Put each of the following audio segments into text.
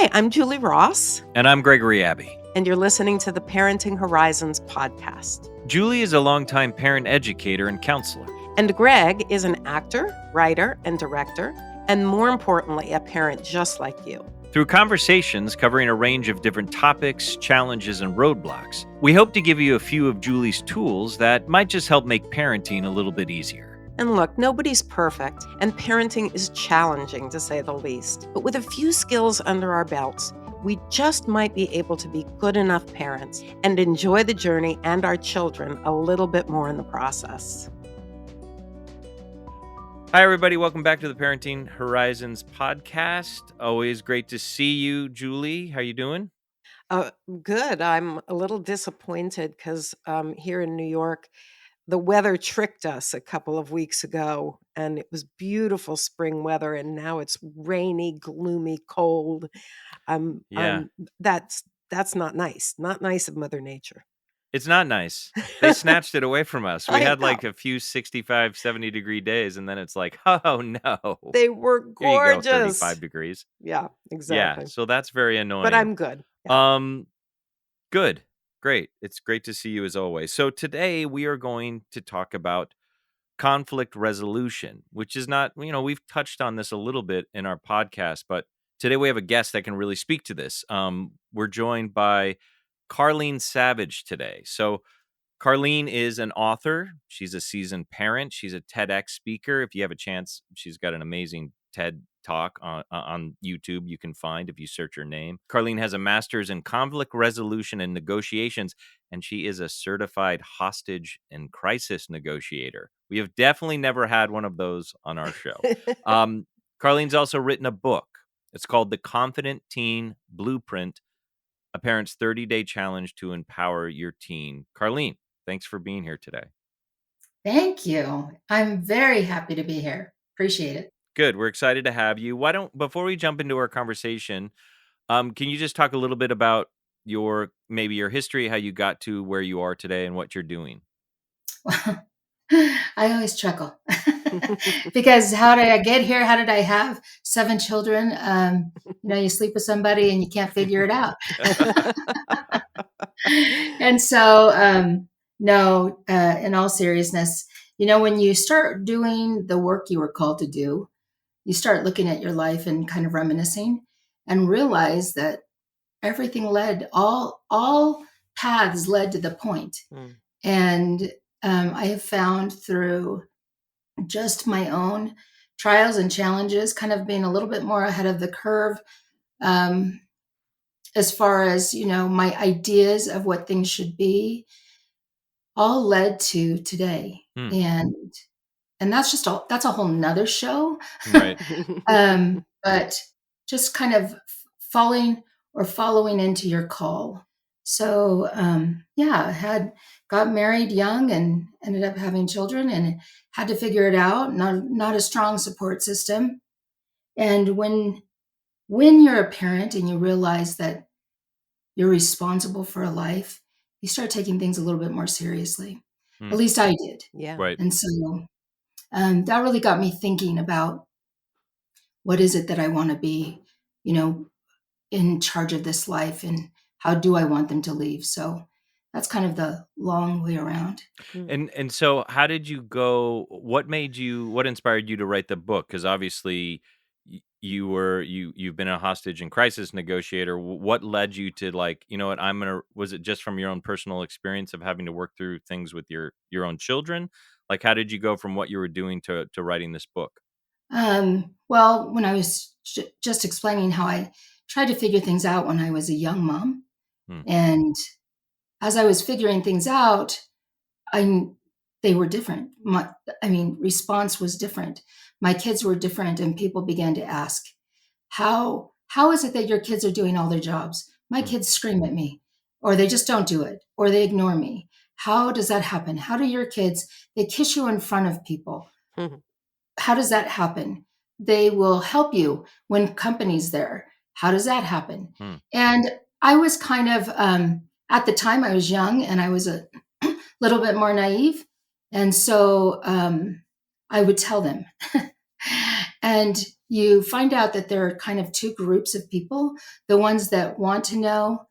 Hi, I'm Julie Ross, And I'm Gregory Abbey. and you're listening to the Parenting Horizons podcast. Julie is a longtime parent educator and counselor. And Greg is an actor, writer, and director, and more importantly, a parent just like you. Through conversations covering a range of different topics, challenges, and roadblocks, we hope to give you a few of Julie's tools that might just help make parenting a little bit easier. And look, nobody's perfect, and parenting is challenging to say the least. But with a few skills under our belts, we just might be able to be good enough parents and enjoy the journey and our children a little bit more in the process. Hi, everybody. Welcome back to the Parenting Horizons podcast. Always great to see you, Julie. How you doing? Good. I'm a little disappointed because here in New York, the weather tricked us a couple of weeks ago, and it was beautiful spring weather, and now it's rainy, gloomy, cold. Yeah. That's not nice. Not nice of Mother Nature. It's not nice. They snatched it away from us. We I had know. like a few 65, 70-degree days, and then it's like, oh, no. They were Here you go, gorgeous. 35 degrees. Yeah, exactly. Yeah, so that's very annoying. But I'm good. Yeah. Good. Great. It's great to see you as always. So today we are going to talk about conflict resolution, which is not, we've touched on this a little bit in our podcast, but today we have a guest that can really speak to this. We're joined by Karleen Savage today. So Karleen is an author. She's a seasoned parent. She's a TEDx speaker. If you have a chance, she's got an amazing TED talk on YouTube you can find if you search her name. Karleen has a master's in conflict resolution and negotiations, and she is a certified hostage and crisis negotiator. We have definitely never had one of those on our show. Karleen's also written a book. It's called The Confident Teen Blueprint, a parent's 30-day challenge to empower your teen. Karleen, thanks for being here today. Thank you. I'm very happy to be here. Appreciate it. Good. We're excited to have you. Before we jump into our conversation, can you just talk a little bit about your history, how you got to where you are today and what you're doing? Well, I always chuckle because how did I get here? How did I have 7 children? You sleep with somebody and you can't figure it out. And so, no, in all seriousness, when you start doing the work you were called to do, you start looking at your life and kind of reminiscing and realize that everything all paths led to the point. And I have found through just my own trials and challenges, kind of being a little bit more ahead of the curve, as far as, my ideas of what things should be, all led to today. And that's that's a whole nother show. Right. But just kind of following into your call. So, got married young and ended up having children and had to figure it out. Not a strong support system. And when you're a parent and you realize that you're responsible for a life, you start taking things a little bit more seriously. At least I did. Yeah. Right. And so that really got me thinking about what is it that I want to be, in charge of this life, and how do I want them to leave? So that's kind of the long way around. And so how did you go? What inspired you to write the book? Because obviously you've been a hostage and crisis negotiator. What led you to was it just from your own personal experience of having to work through things with your own children? Like, how did you go from what you were doing to writing this book? Well, when I was just explaining how I tried to figure things out when I was a young mom, and as I was figuring things out, they were different. Response was different. My kids were different, and people began to ask, how is it that your kids are doing all their jobs? My kids scream at me, or they just don't do it, or they ignore me. How does that happen? How do your kids, they kiss you in front of people? How does that happen? They will help you when company's there. How does that happen? And I was kind of, at the time I was young and I was a little bit more naive. And so I would tell them. And, you find out that there are kind of two groups of people, the ones that want to know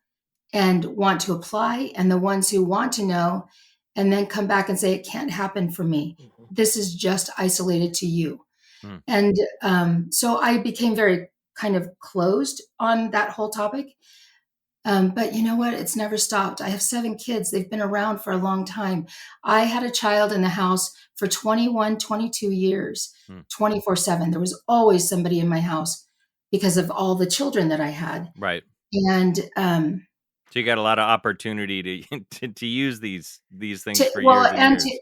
and want to apply, and the ones who want to know and then come back and say, it can't happen for me. Mhm. This is just isolated to you. Hmm. And so I became very kind of closed on that whole topic. But you know what? It's never stopped. I have 7 kids. They've been around for a long time. I had a child in the house for 21, 22 years, Hmm. 24/7. There was always somebody in my house because of all the children that I had. Right. And So you got a lot of opportunity to to use these things to, for well, years and years.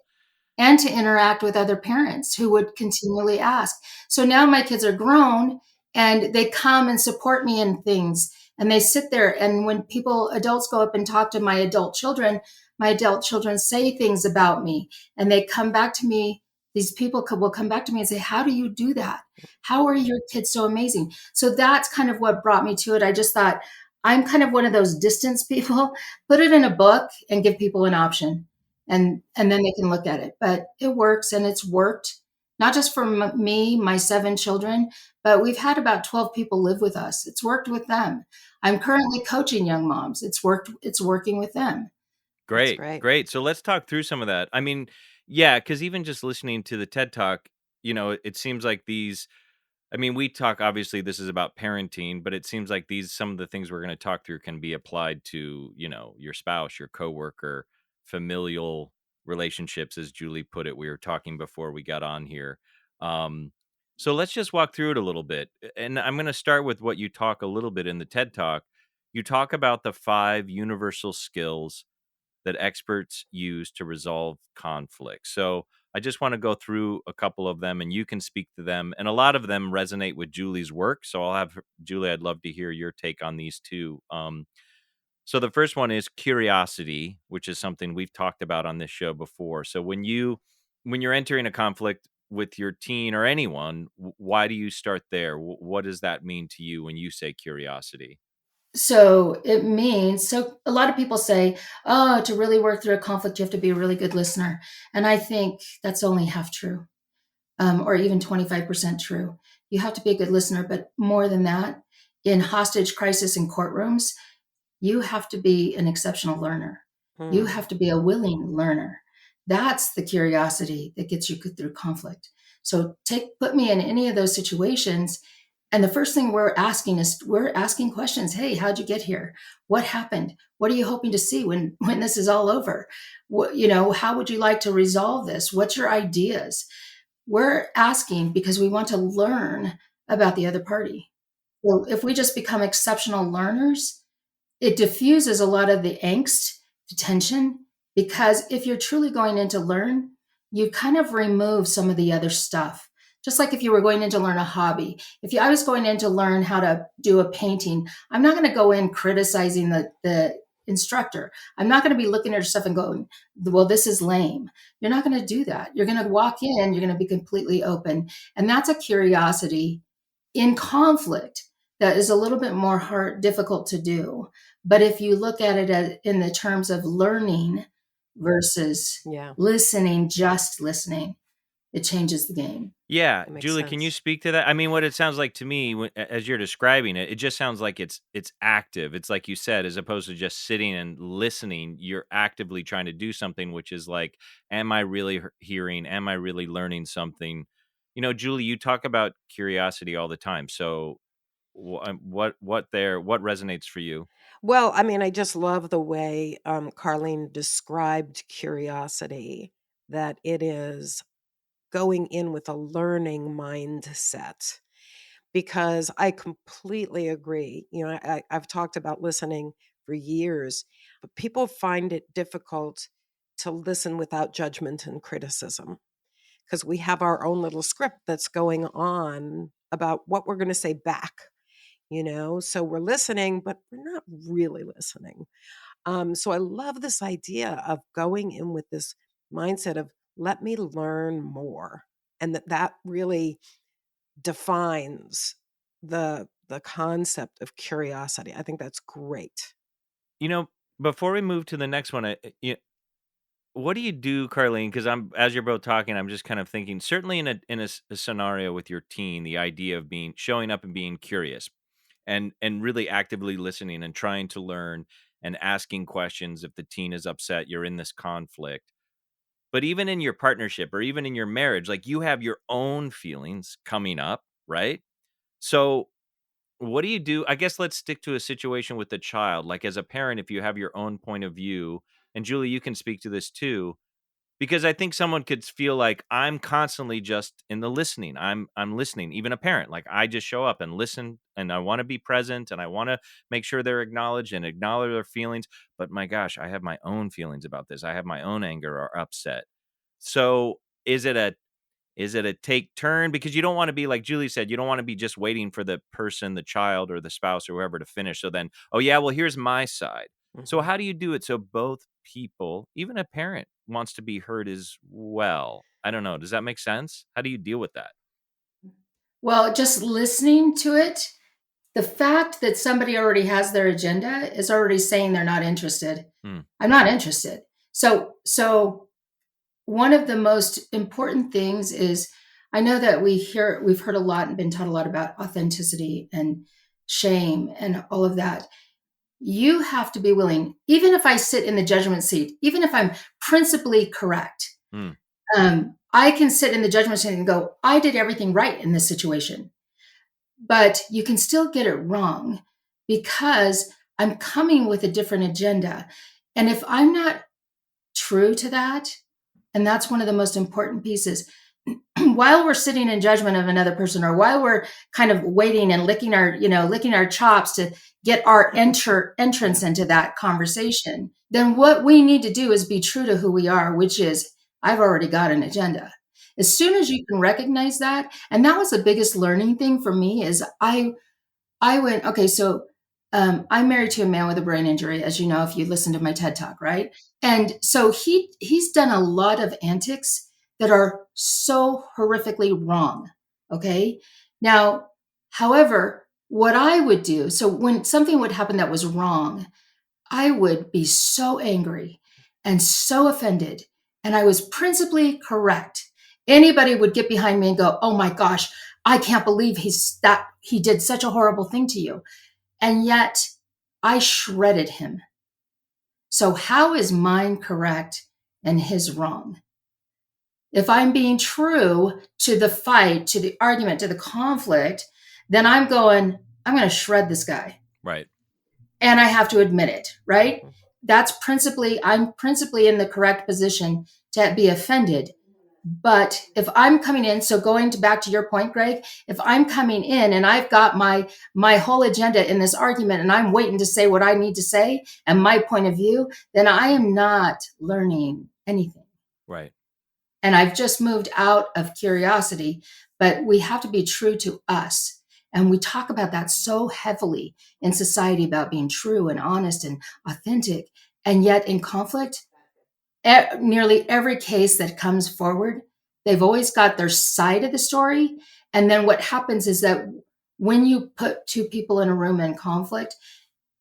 and to interact with other parents who would continually ask. So now my kids are grown and they come and support me in things, and they sit there, and when adults go up and talk to my adult children say things about me, and they come back to me. These people will come back to me and say, how do you do that? How are your kids so amazing? So that's kind of what brought me to it. I just thought, I'm kind of one of those distance people. Put it in a book and give people an option, and then they can look at it. But it works, and it's worked not just for me, my 7 children, but we've had about 12 people live with us. It's worked with them. I'm currently coaching young moms. It's working with them. That's Great, great. great. So let's talk through some of that. I mean, yeah, because even just listening to the TED Talk, it seems like these. I mean, we talk. Obviously, this is about parenting, but it seems like some of the things we're going to talk through can be applied to, your spouse, your coworker, familial relationships, as Julie put it. We were talking before we got on here. Um, so let's just walk through it a little bit, and I'm going to start with what you talk a little bit in the TED Talk. You talk about the 5 universal skills that experts use to resolve conflict. So I just want to go through a couple of them and you can speak to them. And a lot of them resonate with Julie's work. So Julie, I'd love to hear your take on these too. So the first one is curiosity, which is something we've talked about on this show before. So when you're entering a conflict with your teen or anyone, why do you start there? What does that mean to you when you say curiosity? So it means, so a lot of people say, oh, to really work through a conflict, you have to be a really good listener. And I think that's only half true, or even 25% true. You have to be a good listener, but more than that, in hostage crisis in courtrooms, you have to be an exceptional learner. You Hmm. have to be a willing learner. That's the curiosity that gets you through conflict. So put me in any of those situations, and the first thing we're asking questions. Hey, how'd you get here? What happened? What are you hoping to see when this is all over? How would you like to resolve this? What's your ideas? We're asking because we want to learn about the other party. So if we just become exceptional learners, it diffuses a lot of the angst, the tension, because if you're truly going in to learn, you kind of remove some of the other stuff. Just like if you were going in to learn a hobby. I was going in to learn how to do a painting, I'm not going to go in criticizing the instructor. I'm not going to be looking at your stuff and going, well, this is lame. You're not going to do that. You're going to walk in, you're going to be completely open. And that's a curiosity in conflict that is a little bit more difficult to do. But if you look at it in the terms of learning versus Yeah, Mm. listening, just listening, it changes the game. Yeah, that makes Julie, can you sense. speak to that? I mean, what it sounds like to me as you're describing it, it just sounds like it's active. It's like you said, as opposed to just sitting and listening, you're actively trying to do something, which is like, am I really hearing? Am I really learning something? Julie, you talk about curiosity all the time. So, what resonates for you? Well, I mean, I just love the way Carlene described curiosity, that it is going in with a learning mindset. Because I completely agree. I've talked about listening for years, but people find it difficult to listen without judgment and criticism because we have our own little script that's going on about what we're going to say back. So we're listening, but we're not really listening. So I love this idea of going in with this mindset of let me learn more, and that really defines the concept of curiosity. I think that's great. You know, Before we move to the next one, what do you do, Carlene? Because as you're both talking, I'm just kind of thinking. Certainly, in a scenario with your teen, the idea of being showing up and being curious, and really actively listening and trying to learn and asking questions if the teen is upset, you're in this conflict. But even in your partnership or even in your marriage, like you have your own feelings coming up, right? So what do you do? I guess let's stick to a situation with the child. Like as a parent, if you have your own point of view, and Julie, you can speak to this too, because I think someone could feel like I'm constantly just in the listening. I'm listening, even a parent. Like I just show up and listen and I want to be present and I want to make sure they're acknowledged and acknowledge their feelings. But my gosh, I have my own feelings about this. I have my own anger or upset. So is it a take turn? Because you don't want to be like Julie said, you don't want to be just waiting for the person, the child or the spouse or whoever to finish. So then, oh yeah, well, here's my side. So Mhm. how do you do it so both people, even a parent, wants to be heard as well? I don't know. Does that make sense? How do you deal with that? Well, just listening to it, the fact that somebody already has their agenda is already saying they're not interested. Hmm. I'm not interested. So one of the most important things is I know that we've heard a lot and been taught a lot about authenticity and shame and all of that. You have to be willing, even if I sit in the judgment seat, even if I'm principally correct, Hmm. I can sit in the judgment seat and go, I did everything right in this situation. But you can still get it wrong because I'm coming with a different agenda. And if I'm not true to that, and that's one of the most important pieces, while we're sitting in judgment of another person, or while we're kind of waiting and licking our chops to get our entrance into that conversation, then what we need to do is be true to who we are, which is I've already got an agenda. As soon as you can recognize that, and that was the biggest learning thing for me, is I went, okay, so I'm married to a man with a brain injury, as you know, if you listen to my TED talk, right? And so he's done a lot of antics that are so horrifically wrong. Okay. Now, however, what I would do, so when something would happen that was wrong, I would be so angry and so offended. And I was principally correct. Anybody would get behind me and go, oh my gosh, I can't believe he did such a horrible thing to you. And yet I shredded him. So how is mine correct and his wrong? If I'm being true to the fight, to the argument, to the conflict, then I'm going to shred this guy. Right. And I have to admit it, right? I'm principally in the correct position to be offended. But if I'm coming in, so back to your point, Greg, if I'm coming in and I've got my whole agenda in this argument and I'm waiting to say what I need to say and my point of view, then I am not learning anything. Right. And I've just moved out of curiosity, but we have to be true to us. And we talk about that so heavily in society about being true and honest and authentic. And yet in conflict, nearly every case that comes forward, they've always got their side of the story. And then what happens is that when you put two people in a room in conflict,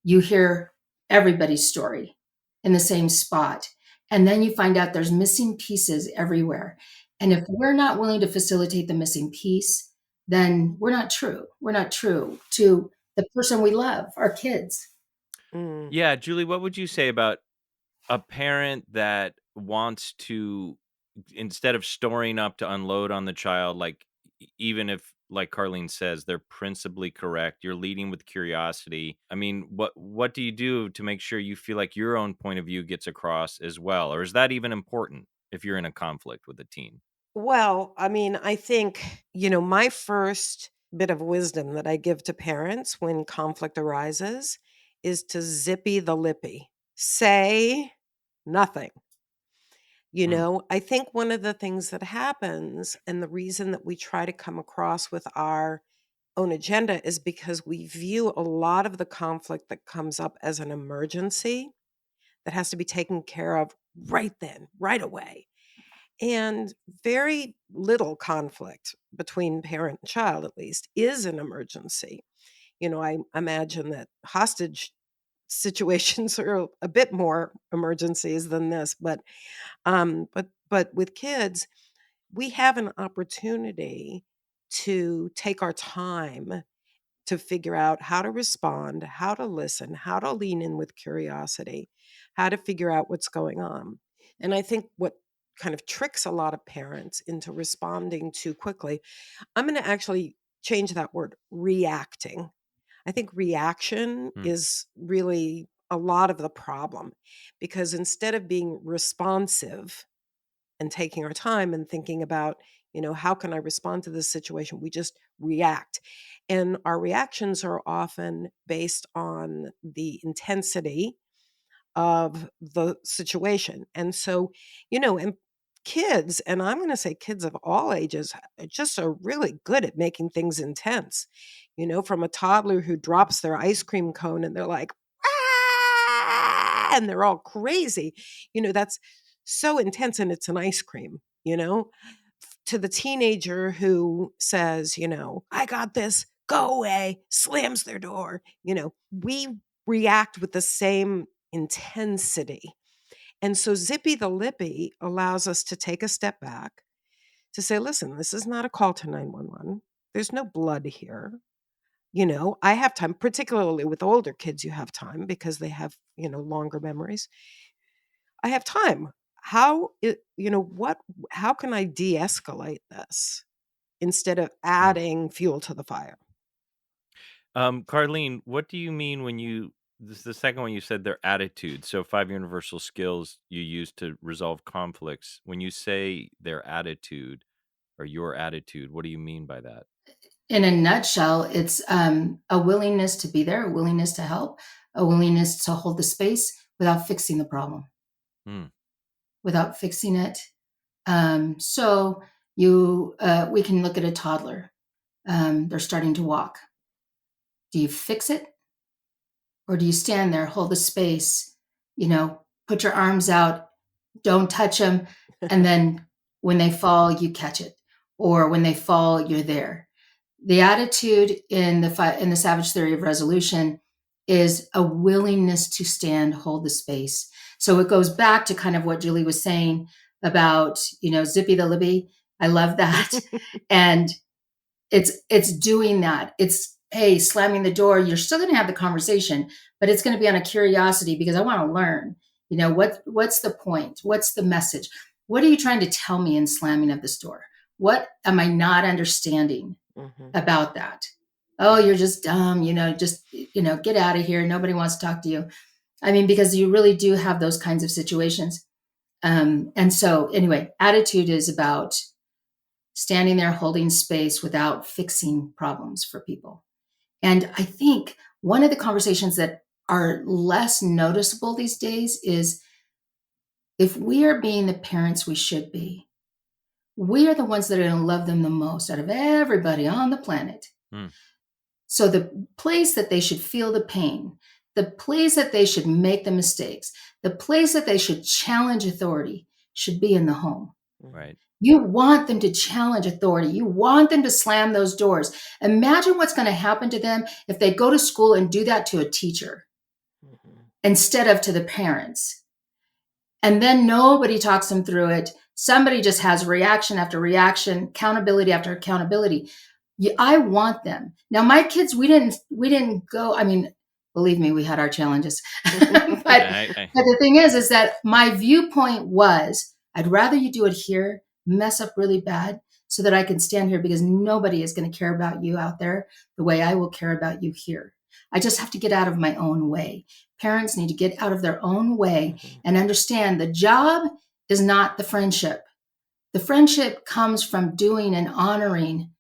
you hear everybody's story in the same spot. And then you find out there's missing pieces everywhere. And if we're not willing to facilitate the missing piece, then we're not true. We're not true to the person we love, our kids. Mm. Yeah, Julie, what would you say about a parent that wants to, instead of storing up to unload on the child, like even if, like Carlene says, they're principally correct, you're leading with curiosity. I mean, what do you do to make sure you feel like your own point of view gets across as well? Or is that even important if you're in a conflict with a teen? Well, I mean, I think, my first bit of wisdom that I give to parents when conflict arises is to zippy the lippy. Say nothing. Hmm. I think one of the things that happens and the reason that we try to come across with our own agenda is because we view a lot of the conflict that comes up as an emergency that has to be taken care of right then, right away. And very little conflict between parent and child, at least, is an emergency. I imagine that hostage situations are a bit more emergencies than this, but with kids, we have an opportunity to take our time to figure out how to respond, how to listen, how to lean in with curiosity, how to figure out what's going on. And I think what kind of tricks a lot of parents into responding too quickly, I'm going to actually change that word, reacting. I think reaction Hmm. is really a lot of the problem, because instead of being responsive and taking our time and thinking about, how can I respond to this situation, we just react. And our reactions are often based on the intensity of the situation. And so, and kids, and I'm going to say kids of all ages, just are really good at making things intense. From a toddler who drops their ice cream cone and they're like, "Ah!" and they're all crazy. That's so intense, and it's an ice cream, to the teenager who says, "I got this, go away," slams their door. We react with the same intensity. And so Zippy the Lippy allows us to take a step back, to say, listen, this is not a call to 911. There's no blood here. I have time, particularly with older kids, you have time because they have, longer memories. I have time. How can I de-escalate this instead of Hmm. adding fuel to the fire? Karleen, what do you mean when this is the second one you said their attitude? So 5 universal skills you use to resolve conflicts. When you say their attitude or your attitude, what do you mean by that? In a nutshell, it's a willingness to be there, a willingness to help, a willingness to hold the space without fixing the problem, Hmm. without fixing it. We can look at a toddler. They're starting to walk. Do you fix it, or do you stand there, hold the space, put your arms out, don't touch them, and then when they fall, you catch it, or when they fall, you're there. The attitude in the Savage theory of resolution is a willingness to stand, hold the space. So it goes back to kind of what Julie was saying about, Zippy the Libby. I love that. And it's doing that. It's, hey, slamming the door. You're still going to have the conversation, but it's going to be on a curiosity because I want to learn. What's the point? What's the message? What are you trying to tell me in slamming of this door? What am I not understanding about that? Oh, you're just dumb, get out of here. Nobody wants to talk to you. I mean, because you really do have those kinds of situations. And so anyway, attitude is about standing there holding space without fixing problems for people. And I think one of the conversations that are less noticeable these days is, if we are being the parents we should be, we are the ones that are going to love them the most out of everybody on the planet. Hmm. So the place that they should feel the pain, the place that they should make the mistakes, the place that they should challenge authority should be in the home. Right. You want them to challenge authority. You want them to slam those doors. Imagine what's going to happen to them if they go to school and do that to a teacher instead of to the parents. And then nobody talks them through it. Somebody just has reaction after reaction, accountability after accountability. I want them. Now, my kids, we didn't go, I mean, believe me, we had our challenges. but the thing is that my viewpoint was, I'd rather you do it here, mess up really bad, so that I can stand here, because nobody is going to care about you out there the way I will care about you here. I just have to get out of my own way. Parents need to get out of their own way and understand the job is not the friendship. The friendship comes from doing and honoring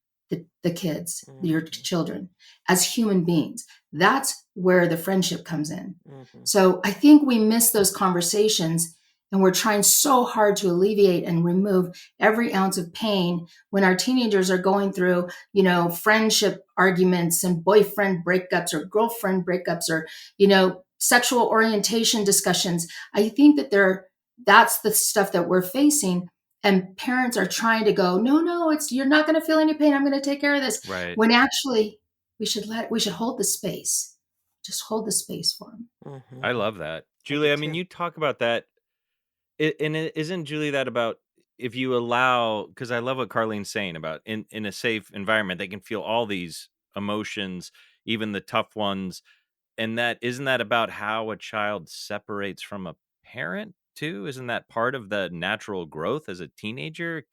the kids, your children, as human beings. That's where the friendship comes in. So I think we miss those conversations, and we're trying so hard to alleviate and remove every ounce of pain when our teenagers are going through, friendship arguments and boyfriend breakups or girlfriend breakups or, sexual orientation discussions. I think that's the stuff that we're facing. And parents are trying to go, no, you're not going to feel any pain. I'm going to take care of this. Right. When actually we should hold the space. just hold the space for them. I Mhm. love that. I do Julie, I mean, too. you talk about that. Isn't Julie that about if you allow, because I love what Carlene's saying about in a safe environment, they can feel all these emotions, even the tough ones. And that isn't that about how a child separates from a parent too? Isn't that part of the natural growth as a teenager?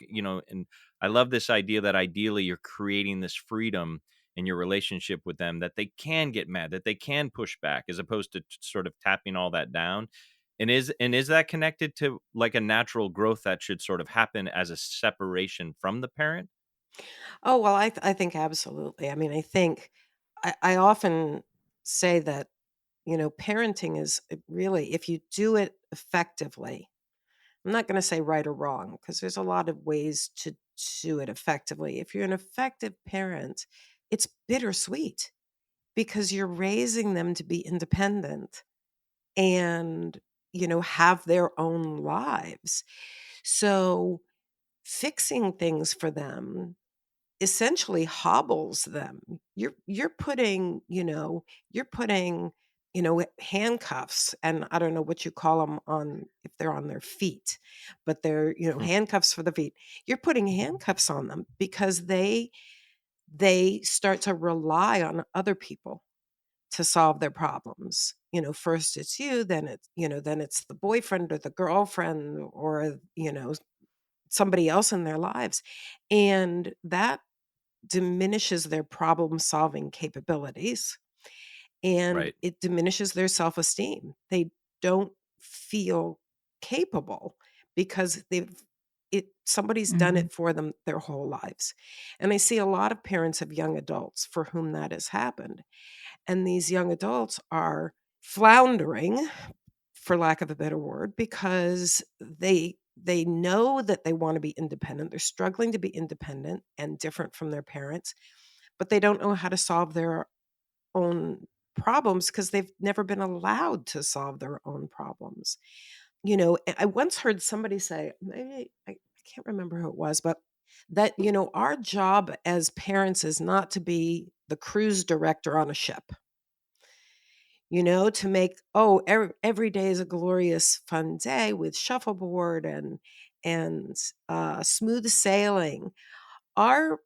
And I love this idea that ideally you're creating this freedom in your relationship with them, that they can get mad, that they can push back, as opposed to sort of tapping all that down. And is that connected to like a natural growth that should sort of happen as a separation from the parent? Oh, well, I think absolutely. I mean, I think I often say that, parenting is really, if you do it effectively, I'm not going to say right or wrong because there's a lot of ways to do it effectively. If you're an effective parent, it's bittersweet because you're raising them to be independent and, have their own lives. So fixing things for them essentially hobbles them. You're putting, handcuffs, and I don't know what you call them on if they're on their feet, but they're, Hmm. handcuffs for the feet. You're putting handcuffs on them because they start to rely on other people to solve their problems. First it's you, then it's the boyfriend or the girlfriend or, somebody else in their lives. And that diminishes their problem solving capabilities and Right. it diminishes their self esteem. They don't feel capable because somebody's done Mhm. it for them their whole lives. And I see a lot of parents of young adults for whom that has happened. And these young adults are floundering, for lack of a better word, because they know that they want to be independent. They're struggling to be independent and different from their parents, but they don't know how to solve their own problems because they've never been allowed to solve their own problems. I once heard somebody say, maybe I can't remember who it was, but that, our job as parents is not to be the cruise director on a ship, to make, oh, every day is a glorious fun day with shuffleboard and smooth sailing. Our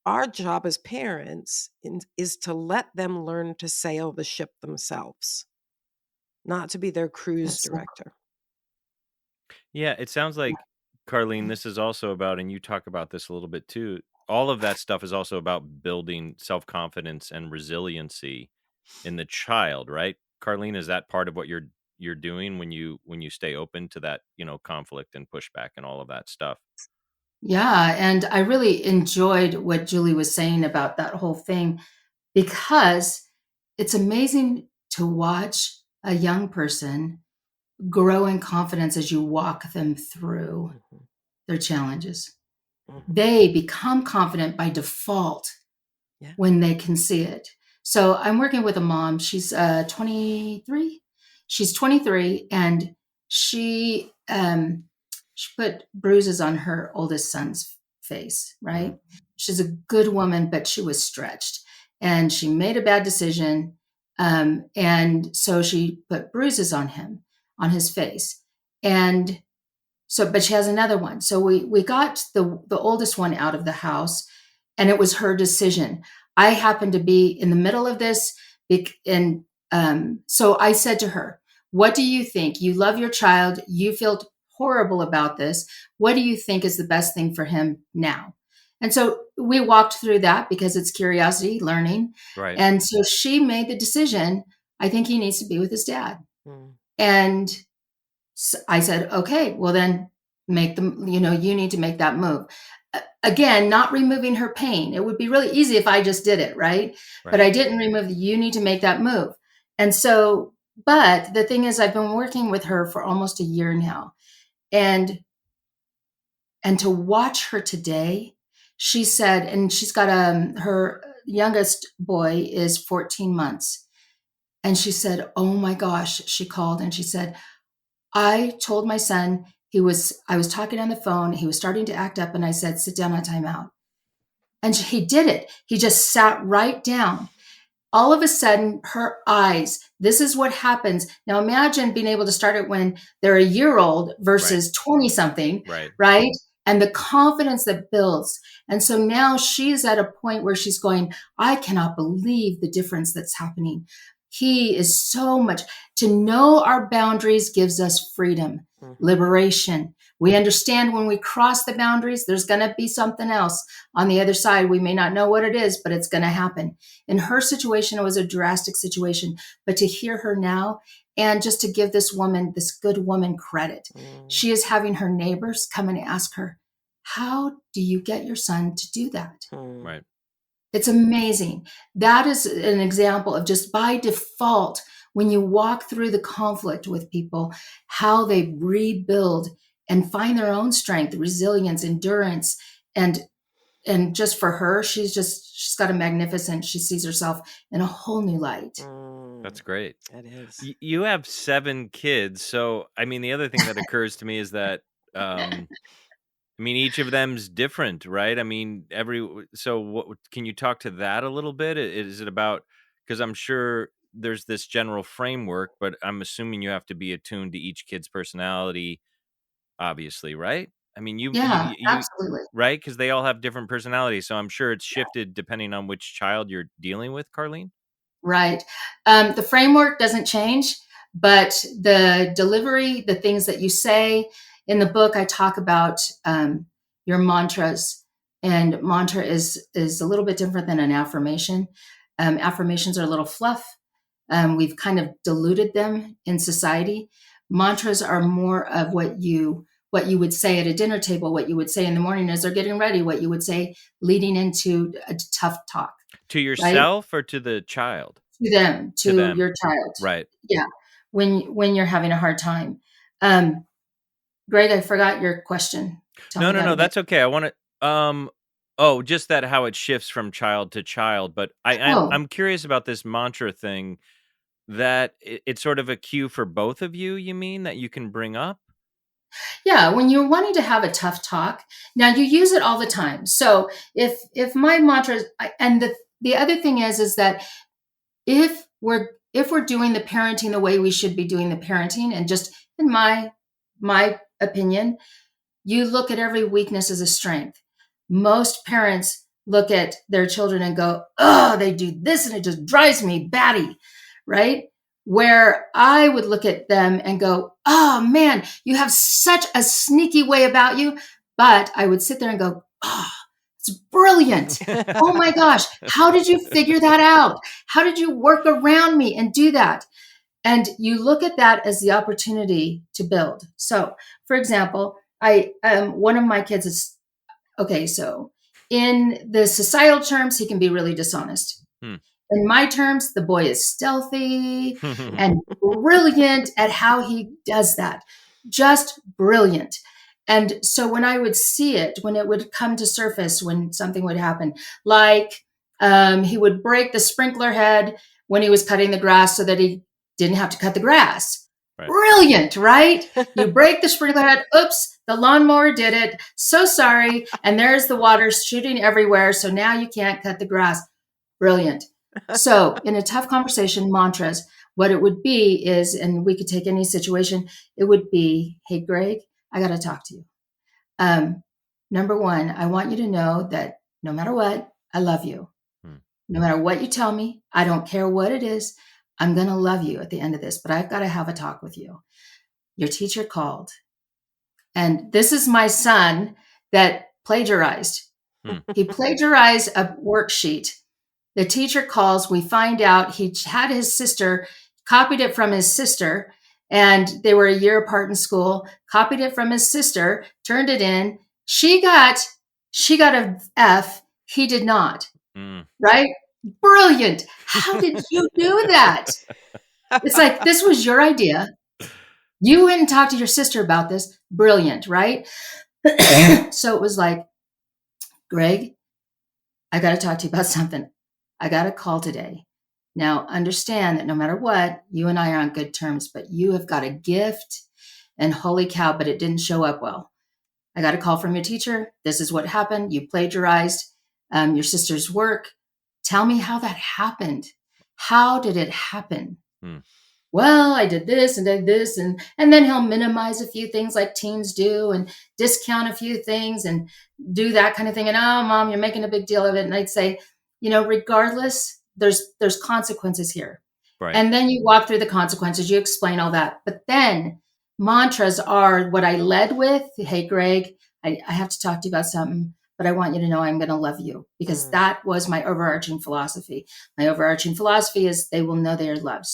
our job as parents is to let them learn to sail the ship themselves, not to be their cruise That's so director. Yeah, it sounds like, Carlene, this is also about, and you talk about this a little bit too. All of that stuff is also about building self confidence and resiliency in the child, right? Carlene, is that part of what you're doing when you stay open to that, conflict and pushback and all of that stuff? Yeah, and I really enjoyed what Julie was saying about that whole thing because it's amazing to watch a young person grow in confidence as you walk them through Mhm, their challenges. mhm. They become confident by default Yeah. when they can see it. So I'm working with a mom. She's 23. She's 23, and she put bruises on her oldest son's face. Mm, Right? She's a good woman, but she was stretched, and she made a bad decision. And so she put bruises on him, on his face, and so, but she has another one. So we got the oldest one out of the house, and it was her decision. I happened to be in the middle of this, and so I said to her, "What do you think? You love your child. You feel horrible about this. What do you think is the best thing for him now?" And so we walked through that because it's curiosity, learning, right. and so she made the decision. I think he needs to be with his dad, Mm. and I said, okay, well then make them, you need to make that move. Again, not removing her pain. It would be really easy if I just did it, right? But Right. I didn't remove you need to make that move. And so, but the thing is, I've been working with her for almost a year now. And to watch her today, she said, and she's got her youngest boy is 14 months. And she said, oh my gosh, she called and she said, I told my son I was talking on the phone. He was starting to act up, and I said, "Sit down on timeout." And he did it. He just sat right down. all of a sudden, her eyes, this is what happens. Now imagine being able to start it when they're a year old versus 20 something, Right. right? And the confidence that builds. And so now she's at a point where she's going, I cannot believe the difference that's happening. He is so much. To know our boundaries gives us freedom, liberation. We understand when we cross the boundaries, there's going to be something else on the other side. We may not know what it is, but it's going to happen. In her situation, it was a drastic situation. But to hear her now, and just to give this woman, this good woman, credit, she is having her neighbors come and ask her, how do you get your son to do that? Right. It's amazing. That is an example of just by default, when you walk through the conflict with people, how they rebuild and find their own strength, resilience, endurance. And just for her, she's got a magnificent, she sees herself in a whole new light. That's great. It is. You have 7 kids. So, I mean, the other thing that occurs to me is that, I mean, each of them's different, right? I mean, so what can you talk to that a little bit? Is it about, because I'm sure there's this general framework, but I'm assuming you have to be attuned to each kid's personality, obviously, right? I mean, Yeah, absolutely. right? Because they all have different personalities. So I'm sure it's shifted depending on which child you're dealing with, Karleen. Right. The framework doesn't change, but the delivery, the things that you say in the book, I talk about your mantras, and mantra is a little bit different than an affirmation. Affirmations are a little fluff. We've kind of diluted them in society. Mantras are more of what you would say at a dinner table, what you would say in the morning as they're getting ready, what you would say leading into a tough talk. To Right? yourself or to the child? To them, To to them. your child. Right. Yeah. When you're having a hard time. Greg, I forgot your question. Tell me that No, again. that's okay. I want to, just that how it shifts from child to child. But Oh, I'm curious about this mantra thing, that it's sort of a cue for both of you, you mean, that you can bring up? yeah. When you're wanting to have a tough talk, now you use it all the time. So if my mantra, and the other thing is that if we're doing the parenting the way we should be doing the parenting, and just in my opinion, you look at every weakness as a strength. Most parents look at their children and go, oh, they do this and it just drives me batty, right? Where I would look at them and go, oh man, you have such a sneaky way about you. But I would sit there and go, oh, it's brilliant. Oh my gosh, how did you figure that out? How did you work around me and do that? And you look at that as the opportunity to build. So, for example, one of my kids is okay. So, in the societal terms, he can be really dishonest. In my terms, the boy is stealthy and brilliant at how he does that. Just brilliant. And so when I would see it, when it would come to surface, when something would happen, like he would break the sprinkler head when he was cutting the grass so that he didn't have to cut the grass. Right. Brilliant, right? You break the sprinkler head. Oops, the lawnmower did it. So sorry. And there's the water shooting everywhere. So now you can't cut the grass. Brilliant. So in a tough conversation, mantras, what it would be is, and we could take any situation, it would be, hey, Greg, I got to talk to you. Number one, I want you to know that no matter what, I love you. No matter what you tell me, I don't care what it is, I'm going to love you at the end of this, but I've got to have a talk with you. Your teacher called. And this is my son that plagiarized. He plagiarized a worksheet. The teacher calls. We find out he had his sister, copied it from his sister, and they were a year apart in school, copied it from his sister, turned it in. She got a F. He did not. Right? Brilliant. How did you do that? It's like, this was your idea. You went and talked to your sister about this. Brilliant, right? So it was like, Greg, I got to talk to you about something. I got a call today. Now, understand that no matter what, you and I are on good terms, but you have got a gift, and holy cow, but it didn't show up well. I got a call from your teacher. This is what happened. You plagiarized your sister's work. Tell me how that happened. How did it happen? Hmm. Well, I did this and did this, and then he'll minimize a few things like teens do, and discount a few things and do that kind of thing. And oh, mom, you're making a big deal of it. And I'd say, regardless, there's consequences here. Right. And then you walk through the consequences, you explain all that. But then mantras are what I led with. Hey, Greg, I have to talk to you about something, but I want you to know I'm going to love you, because that was my overarching philosophy. My overarching philosophy is they will know they are loved.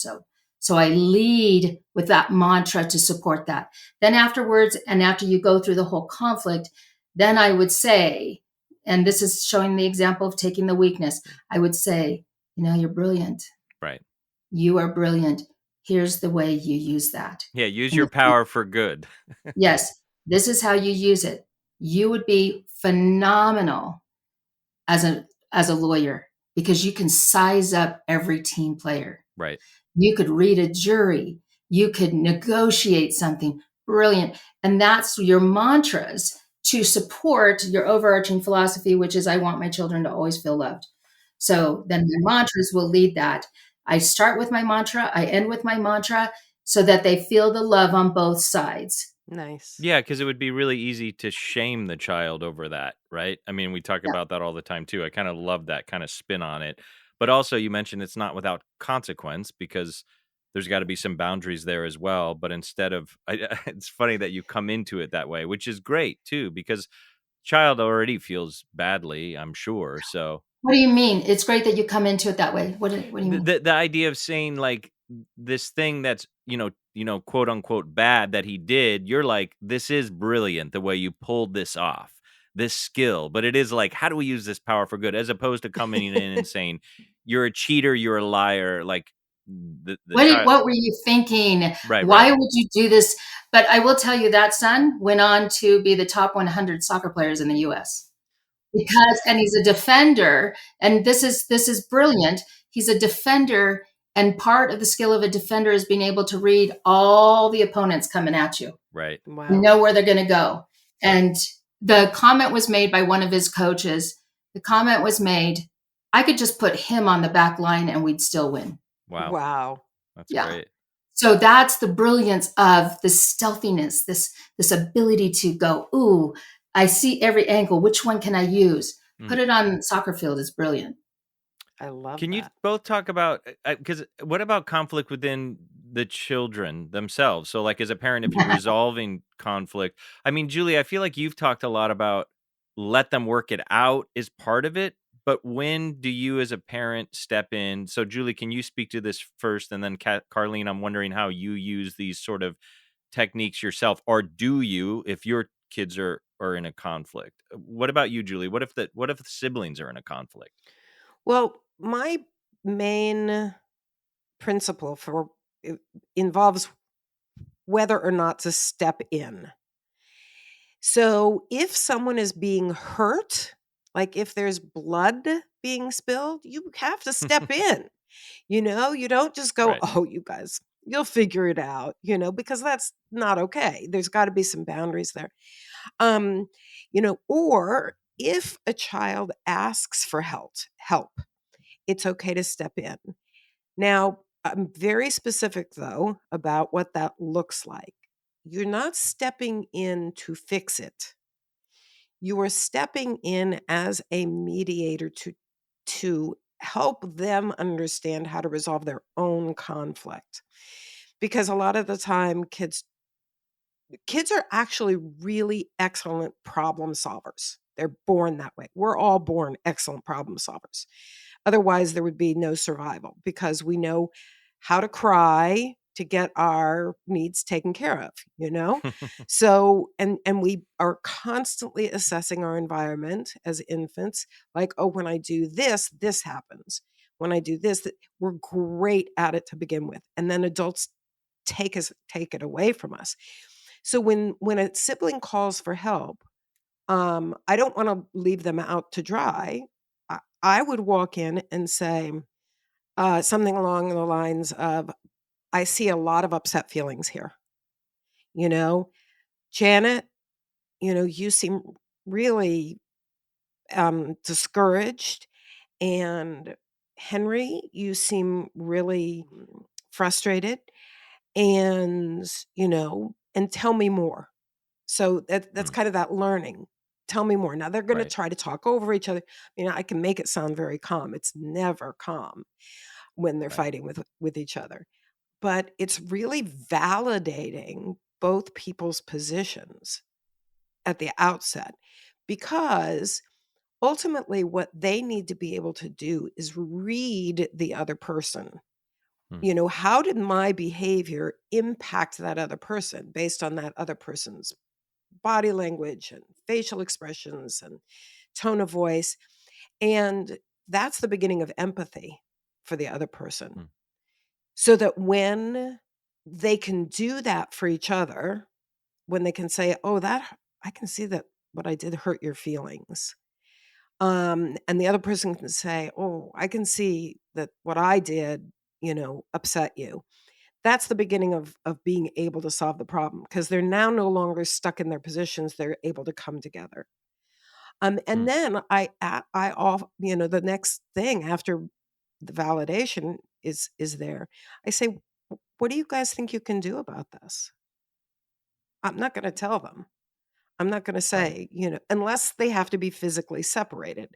So I lead with that mantra to support that. Then afterwards, and after you go through the whole conflict, then I would say, and this is showing the example of taking the weakness, I would say, you're brilliant. Right. You are brilliant. Here's the way you use that. Yeah. Use And your power for good. yes, this is how you use it. You would be phenomenal as a lawyer, because you can size up every team player. Right. You could read a jury. You could negotiate something brilliant. And that's your mantras to support your overarching philosophy, which is I want my children to always feel loved. So then my mantras will lead that. I start with my mantra, I end with my mantra, so that they feel the love on both sides. Nice. Yeah, because it would be really easy to shame the child over that, right? I mean, we talk Yeah. about that all the time too. I kind of love that kind of spin on it. But also, you mentioned it's not without consequence, because there's got to be some boundaries there as well. But instead of, it's funny that you come into it that way, which is great too, because child already feels badly, I'm sure. So What do you mean? It's great that you come into it that way. What do you mean? the idea of saying like this thing that's quote unquote bad that he did, you're like, this is brilliant the way you pulled this off, this skill, but it is like, how do we use this power for good, as opposed to coming in and saying you're a cheater, you're a liar, like the child. What were you thinking? Right, Why right. would you do this? But I will tell you that son went on to be the top 100 soccer players in the US, and he's a defender, and this is brilliant. He's a defender, and part of the skill of a defender is being able to read all the opponents coming at you Right. and Wow. know where they're going to go. And the comment was made by one of his coaches. The comment was made, I could just put him on the back line and we'd still win. Wow. Wow. That's Yeah. great. So that's the brilliance of this stealthiness, this ability to go, ooh, I see every angle. Which one can I use? Mm. Put it on soccer field is brilliant. I love Can you that. both talk about, because what about conflict within the children themselves? So, like, as a parent, if you're resolving conflict, I mean, Julie, I feel like you've talked a lot about let them work it out is part of it. But when do you, as a parent, step in? So, Julie, can you speak to this first, and then Karleen, I'm wondering how you use these sort of techniques yourself, or do you, if your kids are in a conflict? What about you, Julie? What if the siblings are in a conflict? Well, my main principle involves whether or not to step in. So if someone is being hurt, like if there's blood being spilled, you have to step in. You don't just go, Right. oh, you guys, you'll figure it out, because that's not okay. There's got to be some boundaries there. Or if a child asks for help, it's okay to step in. Now, I'm very specific, though, about what that looks like. You're not stepping in to fix it. You are stepping in as a mediator to help them understand how to resolve their own conflict. Because a lot of the time, kids are actually really excellent problem solvers. They're born that way. We're all born excellent problem solvers. Otherwise, there would be no survival, because we know how to cry to get our needs taken care of. So, and we are constantly assessing our environment as infants, like, oh, when I do this, this happens. When I do this, we're great at it to begin with. And then adults take it away from us. So when a sibling calls for help, I don't want to leave them out to dry. I would walk in and say something along the lines of, I see a lot of upset feelings here. Janet, you seem really discouraged, and Henry, you seem really frustrated and, and tell me more. So that's Mm, kind of that learning. Tell me more. Now they're going to right. try to talk over each other. I can make it sound very calm. It's never calm when they're Right. fighting with each other. But it's really validating both people's positions at the outset, because ultimately what they need to be able to do is read the other person. Mm, How did my behavior impact that other person based on that other person's body language and facial expressions and tone of voice? And that's the beginning of empathy for the other person. mm, So that when they can do that for each other, when they can say, "Oh, that I can see that what I did hurt your feelings." And the other person can say, "Oh, I can see that what I did, upset you." That's the beginning of being able to solve the problem, because they're now no longer stuck in their positions. They're able to come together. And mm. then I all the next thing after the validation is there. I say, "What do you guys think you can do about this?" I'm not going to tell them. I'm not going to Right. say, unless they have to be physically separated.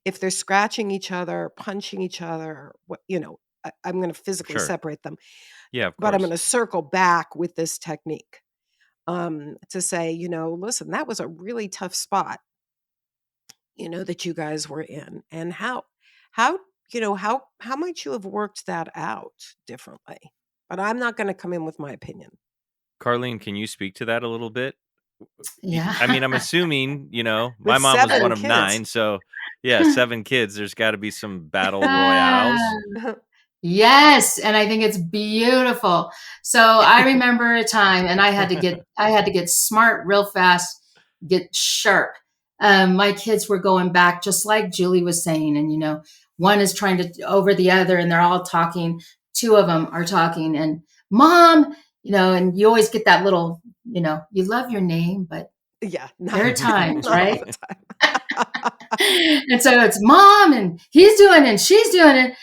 If they're scratching each other, punching each other, I'm going to physically Sure. separate them. Yeah, of But I'm going course. to circle back with this technique, to say, listen, that was a really tough spot, that you guys were in, and how how might you have worked that out differently? But I'm not going to come in with my opinion. Karleen, can you speak to that a little bit? Yeah. I mean, I'm assuming, my With mom was one 7 of kids. 9, so yeah, 7 kids, there's gotta be some battle royales. Yes, and I think it's beautiful. So I remember a time, and I had to get smart real fast, get sharp. My kids were going back, just like Julie was saying, and one is trying to over the other, and they're all talking. Two of them are talking, and mom, and you always get that little, you love your name, but Yeah, there are times, not all right? the time. And so it's mom, and he's doing it, and she's doing it.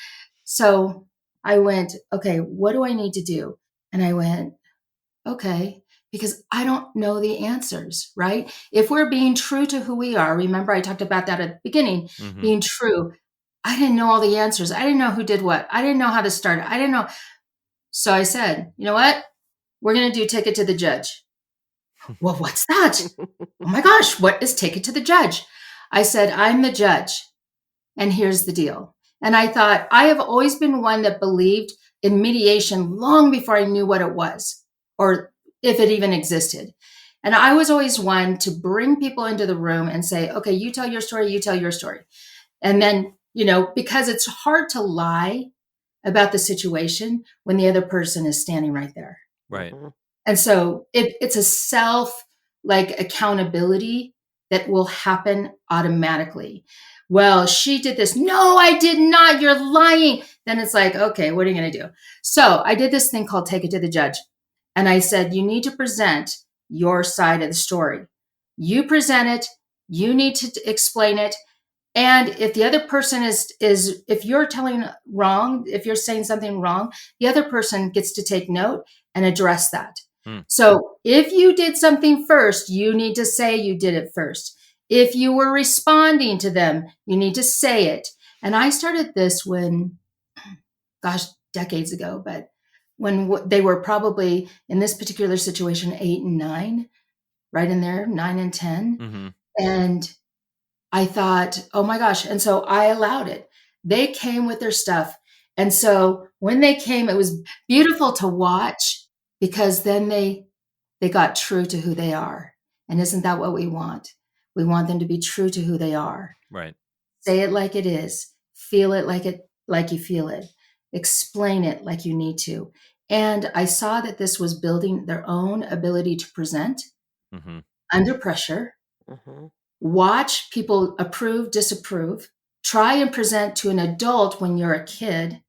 So I went, okay, what do I need to do? And I went, okay, because I don't know the answers, right? If we're being true to who we are, remember I talked about that at the beginning, Mhm. being true. I didn't know all the answers. I didn't know who did what. I didn't know how to start it. I didn't know. So I said, you know what? We're going to do take it to the judge. Well, what's that? Oh my gosh, what is take it to the judge? I said, I'm the judge. And here's the deal. And I thought, I have always been one that believed in mediation long before I knew what it was or if it even existed. And I was always one to bring people into the room and say, okay, you tell your story, you tell your story. And then, because it's hard to lie about the situation when the other person is standing right there. Right. Mhm. And so it's a self accountability that will happen automatically. Well, she did this. No, I did not. You're lying. Then it's like, okay, what are you going to do? So I did this thing called take it to the judge. And I said, you need to present your side of the story. You present it. You need to explain it. And if the other person is if you're telling wrong, if you're saying something wrong, the other person gets to take note and address that. Mm, So if you did something first, you need to say you did it first. If you were responding to them, you need to say it. And I started this when, gosh, decades ago, but when they were probably in this particular situation, 8 and 9, right in there, 9 and 10. mhm. And I thought, oh my gosh. And so I allowed it. They came with their stuff. And so when they came, it was beautiful to watch because then they got true to who they are. And isn't that what we want? We want them to be true to who they are. Right. Say it like it is. Feel it like you feel it. Explain it like you need to. And I saw that this was building their own ability to present Mhm. under pressure. Mhm. Watch people approve, disapprove. Try and present to an adult when you're a kid,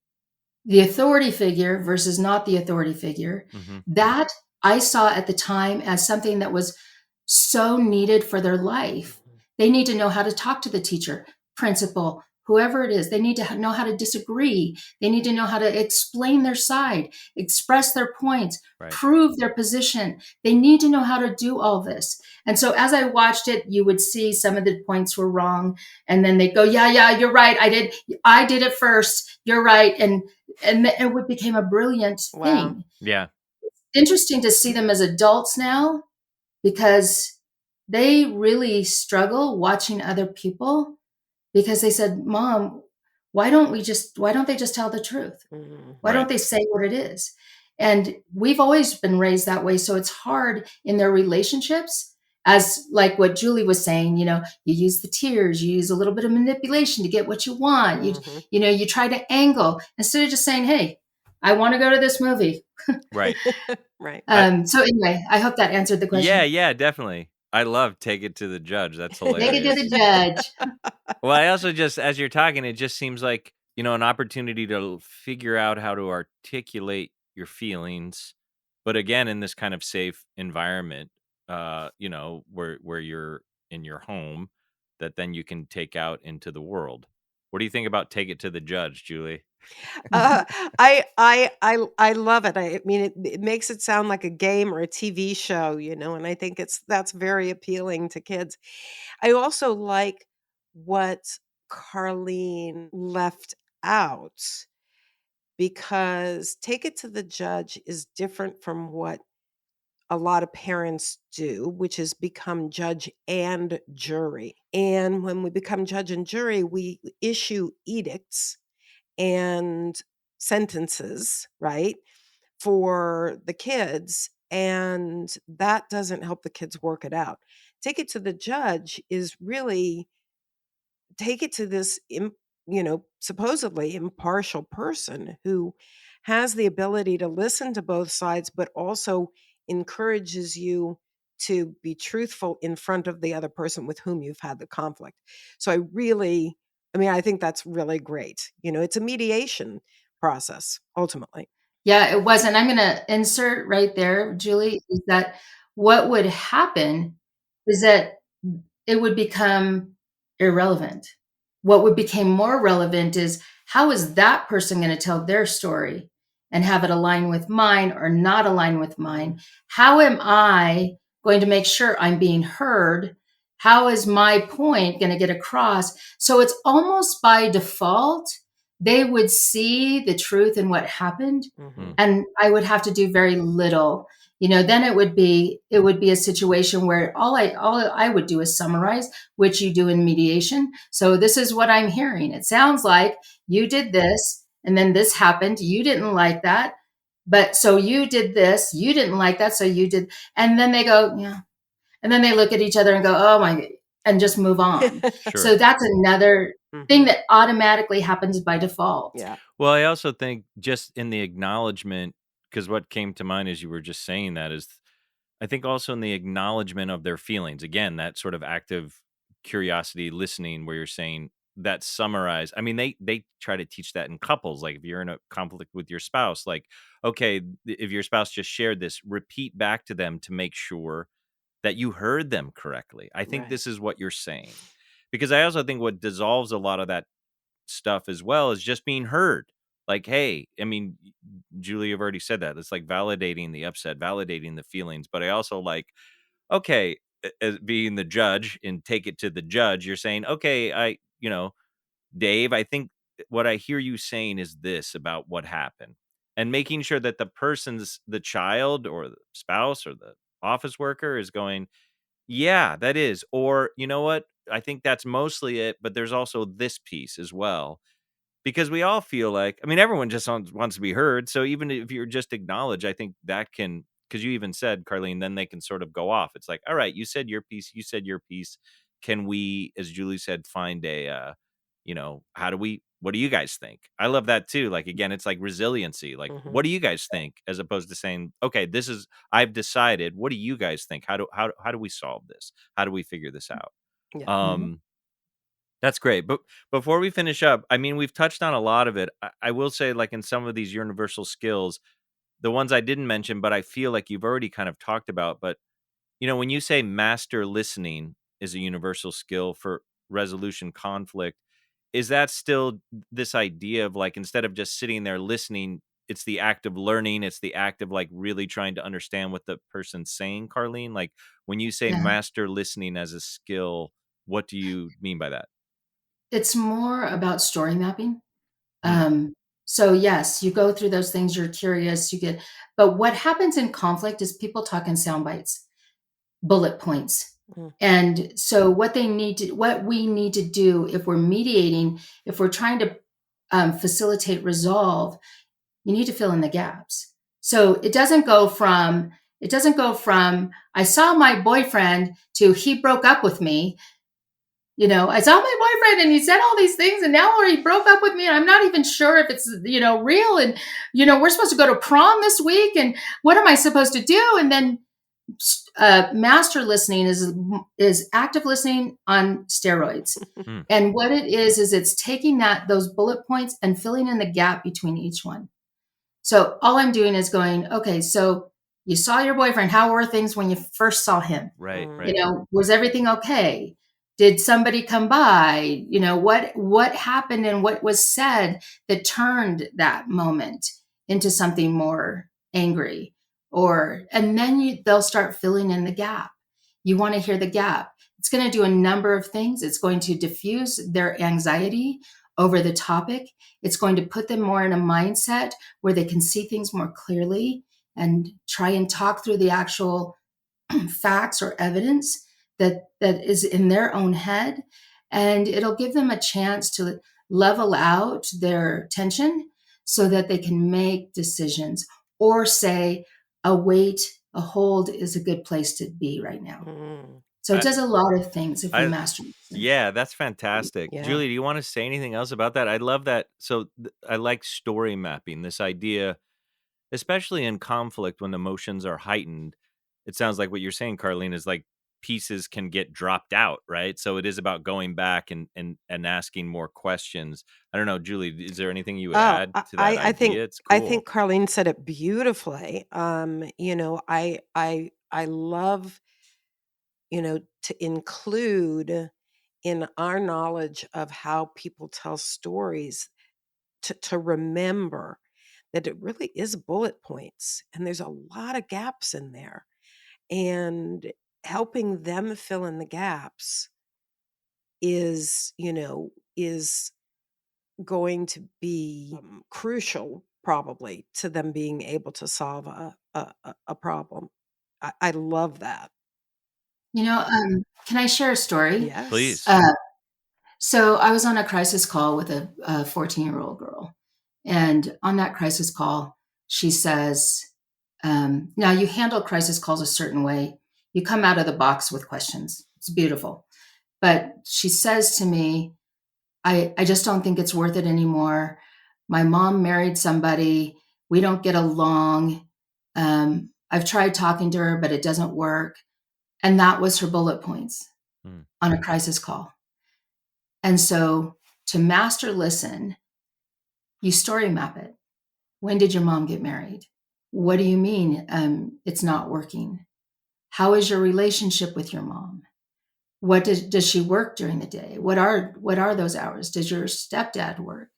the authority figure versus not the authority figure. Mhm. That I saw at the time as something that was so needed for their life. Mhm. They need to know how to talk to the teacher, principal, whoever it is, they need to know how to disagree. They need to know how to explain their side, express their points, Right. prove their position. They need to know how to do all this. And so as I watched it, you would see some of the points were wrong. And then they'd go, yeah, you're right. I did it first. You're right. And it became a brilliant thing. Yeah. Interesting to see them as adults now, because they really struggle watching other people, because they said, Mom, why don't they just tell the truth? Why don't they say what it is? And we've always been raised that way. So it's hard in their relationships, as like what Julie was saying, you use the tears, you use a little bit of manipulation to get what you want. You try to angle instead of just saying, hey, I want to go to this movie. Right. Right. So anyway, I hope that answered the question. Yeah, definitely. I love Take It to the Judge. That's Take hilarious. it to the judge. Well, I also just, as you're talking, it just seems like, an opportunity to figure out how to articulate your feelings, but again, in this kind of safe environment, where you're in your home, that then you can take out into the world. What do you think about Take It to the Judge, Julie? I love it. I mean, it makes it sound like a game or a TV show, and I think that's very appealing to kids. I also like what Karleen left out, because Take It to the Judge is different from what a lot of parents do, which is become judge and jury. And when we become judge and jury, we issue edicts and sentences, right, for the kids. And that doesn't help the kids work it out. Take It to the Judge is really take it to this, supposedly impartial person who has the ability to listen to both sides, but also encourages you to be truthful in front of the other person with whom you've had the conflict. So I think that's really great. It's a mediation process ultimately. Yeah, it was. And I'm going to insert right there, Julie, is that what would happen is that it would become irrelevant. What would become more relevant is, how is that person going to tell their story and have it align with mine or not align with mine? How am I going to make sure I'm being heard? How is my point going to get across? So it's almost by default, they would see the truth in what happened, and I would have to do very little. Then it would be a situation where all I would do is summarize, which you do in mediation. So this is what I'm hearing. It sounds like you did this, and then this happened. You didn't like that, but so you did this. You didn't like that, so you did. And then they go, yeah. And then they look at each other and go, oh my, and just move on. Sure. So that's another thing that automatically happens by default. Yeah. Well, I also think just in the acknowledgement, because what came to mind as you were just saying that is, I think also in the acknowledgement of their feelings. Again, that sort of active curiosity listening where you're saying that summarize. I mean, they try to teach that in couples. Like if you're in a conflict with your spouse, like, okay, if your spouse just shared this, repeat back to them to make sure that you heard them correctly. I think Right. this is what you're saying. Because I also think what dissolves a lot of that stuff as well is just being heard. Like, hey, I mean, Julie, you've already said that. It's like validating the upset, validating the feelings. But I also like, okay, as being the judge and Take It to the Judge, you're saying, okay, Dave, I think what I hear you saying is this about what happened. And making sure that the child or the spouse or the office worker is going, yeah, that is. Or, you know what? I think that's mostly it, but there's also this piece as well. Because we all feel like, I mean, everyone just wants to be heard. So even if you're just acknowledged, I think that can, because you even said, Karleen, then they can sort of go off. It's like, all right, you said your piece, you said your piece. Can we, as Julie said, find what do you guys think? I love that too. Like, again, it's like resiliency. Like, what do you guys think? As opposed to saying, okay, I've decided. What do you guys think? How do we solve this? How do we figure this out? Yeah. That's great. But before we finish up, I mean, we've touched on a lot of it. I will say, like in some of these universal skills, the ones I didn't mention, but I feel like you've already kind of talked about. But, when you say master listening is a universal skill for resolution conflict, is that still this idea of like, instead of just sitting there listening, it's the act of learning, it's the act of like really trying to understand what the person's saying, Karleen? Like when you say Yeah. master listening as a skill, what do you mean by that? It's more about story mapping. Hmm. So yes, you go through those things, you're curious, but what happens in conflict is people talk in sound bites, bullet points. Mm. And so what we need to do if we're mediating, if we're trying to facilitate resolve, you need to fill in the gaps. So it doesn't go from I saw my boyfriend to he broke up with me. I saw my boyfriend and he said all these things and now he broke up with me and I'm not even sure if it's, real. And, we're supposed to go to prom this week and what am I supposed to do? And then master listening is active listening on steroids. Hmm. And what it is it's taking those bullet points and filling in the gap between each one. So all I'm doing is going, okay, so you saw your boyfriend. How were things when you first saw him? Right, Mm. right. Was everything okay? Did somebody come by? What happened and what was said that turned that moment into something more angry? And then they'll start filling in the gap. You want to hear the gap. It's going to do a number of things. It's going to diffuse their anxiety over the topic. It's going to put them more in a mindset where they can see things more clearly and try and talk through the actual facts or evidence that is in their own head. And it'll give them a chance to level out their tension so that they can make decisions or say a hold is a good place to be right now. Mm. So it I, does a lot of things if we I, master it. yeah, that's fantastic. Yeah. Julie, do you want to say anything else about that? I love that. So I like story mapping, this idea, especially in conflict when emotions are heightened. It sounds like what you're saying, Karleen, is like pieces can get dropped out, right? So it is about going back and asking more questions. I don't know, Julie, is there anything you would Oh, add to that I think idea? It's I cool. think Carlene said it beautifully. I love, to include in our knowledge of how people tell stories to remember that it really is bullet points and there's a lot of gaps in there. And helping them fill in the gaps is going to be crucial probably to them being able to solve a problem. I love that. Can I share a story? Yes. Please. So I was on a crisis call with a 14-year-old girl. And on that crisis call, she says, now you handle crisis calls a certain way. You come out of the box with questions. It's beautiful. But she says to me, I just don't think it's worth it anymore. My mom married somebody. We don't get along. I've tried talking to her, but it doesn't work. And that was her bullet points on a crisis call. And so to master listen, you story map it. When did your mom get married? What do you mean it's not working? How is your relationship with your mom? Does she work during the day? What are those hours? Does your stepdad work?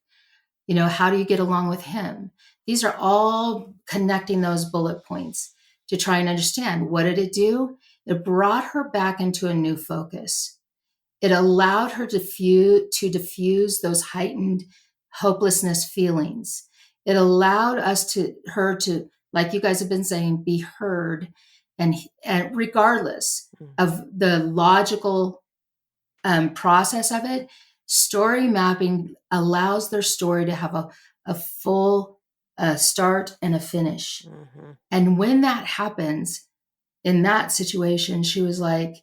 How do you get along with him? These are all connecting those bullet points to try and understand what did it do? It brought her back into a new focus. It allowed her to diffuse those heightened hopelessness feelings. It allowed her to, like you guys have been saying, be heard, and regardless of the logical process of it, story mapping allows their story to have a full start and a finish. Mm-hmm. And when that happens in that situation, she was like,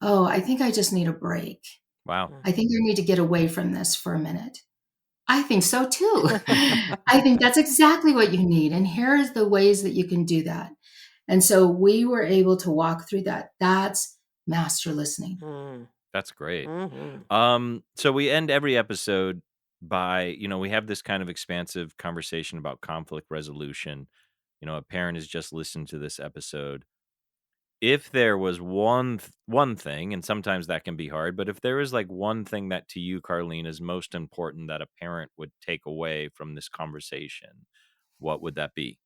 oh, I think I just need a break. Wow. I think I need to get away from this for a minute. I think so too. I think that's exactly what you need. And here's the ways that you can do that. And so we were able to walk through that. That's master listening. Mm. That's great. Mm-hmm. So we end every episode by, we have this kind of expansive conversation about conflict resolution. A parent has just listened to this episode. if there was one thing, and sometimes that can be hard, but if there is like one thing that to you, Karleen, is most important that a parent would take away from this conversation, what would that be?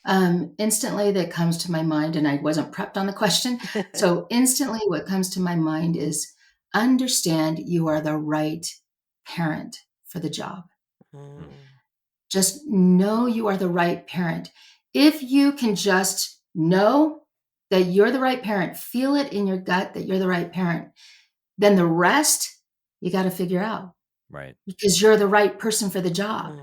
Instantly that comes to my mind, and I wasn't prepped on the question. So instantly what comes to my mind is understand you are the right parent for the job. Mm. Just know you are the right parent. If you can just know that you're the right parent, feel it in your gut that you're the right parent, then the rest you got to figure out Right. because you're the right person for the job.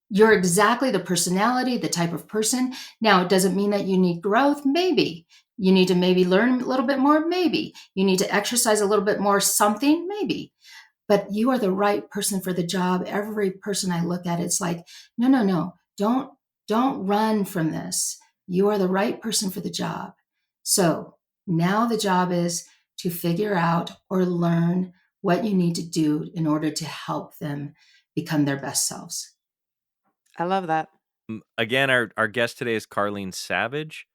You're exactly the personality, the type of person. Now, it doesn't mean that you need growth. Maybe you need to maybe learn a little bit more. Maybe you need to exercise a little bit more something. Maybe, but you are the right person for the job. Every person I look at, it's like, no, don't run from this. You are the right person for the job. So now the job is to figure out or learn what you need to do in order to help them become their best selves. I love that. Again, our guest today is Karleen Savage.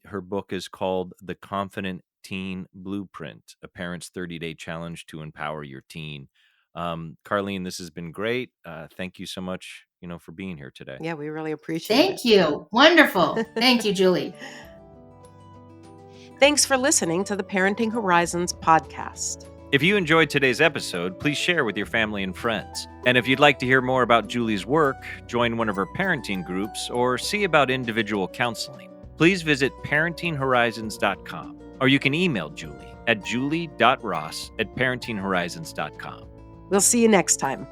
Her book is called The Confident Teen Blueprint, a parent's 30-day challenge to empower your teen. Karleen, this has been great. Thank you so much, for being here today. Yeah, we really appreciate it. Thank you. Wonderful. Thank you, Julie. Thanks for listening to the Parenting Horizons podcast. If you enjoyed today's episode, please share with your family and friends. And if you'd like to hear more about Julie's work, join one of her parenting groups, or see about individual counseling, please visit parentinghorizons.com, or you can email Julie at julie.ross@parentinghorizons.com. We'll see you next time.